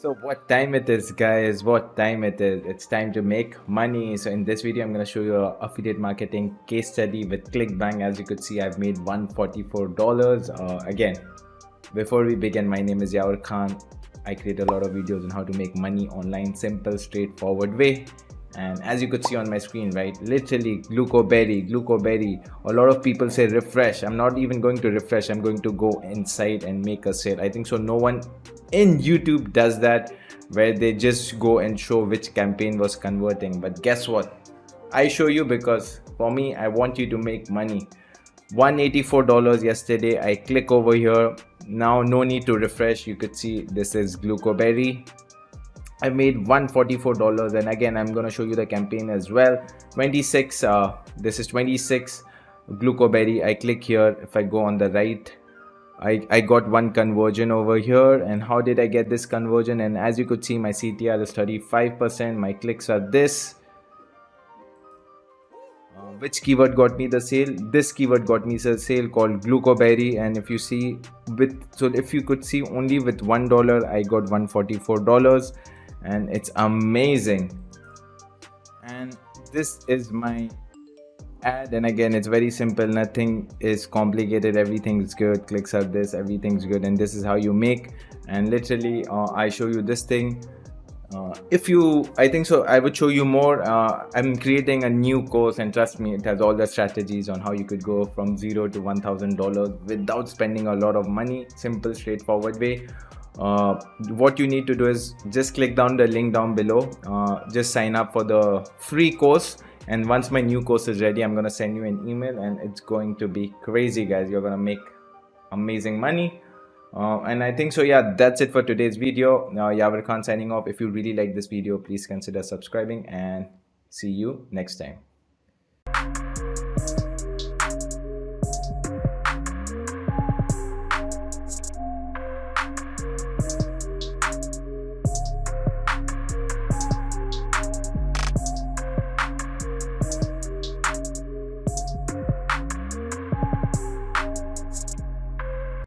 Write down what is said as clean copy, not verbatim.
So what time it is, guys? What time it is? It's time to make money. So in this video, I'm going to show you a affiliate marketing case study with Clickbank. As you could see, I've made $144. Again, before we begin, my name is Yavar Khan. I create a lot of videos on how to make money online, simple, straightforward way. And as you could see on my screen, right, literally glucoberry. A lot of people say refresh. I'm not even going to refresh. I'm going to go inside and make a sale. I think so no one in YouTube does that, where they just go and show which campaign was converting. But guess what, I show you, because for me, I want you to make money. $184 yesterday. I click over here. Now no need to refresh. You could see this is glucoberry. I made $144, and again I'm gonna show you the campaign as well. 26 this is 26 glucoberry. I click here. If I go on the right, I got one conversion over here. And how did I get this conversion? And as you could see, my CTR is 35%. My clicks are this. Which keyword got me the sale? This keyword got me the sale, called glucoberry. And if you see, if you could see, only with $1 I got $144, and it's amazing. And this is my ad, and again it's very simple, nothing is complicated, everything's good. Clicks are this, everything's good, and this is how you make. And literally I show you this thing. If you, I think so, I would show you more. I'm creating a new course, and trust me, it has all the strategies on how you could go from $0 to $1,000 without spending a lot of money. Simple, straightforward way. What you need to do is just click down the link down below. Just sign up for the free course, and once my new course is ready, I'm gonna send you an email, and it's going to be crazy, guys. You're gonna make amazing money. And I think so, yeah, that's it for today's video. Yavar Khan signing off. If you really like this video, please consider subscribing, and see you next time.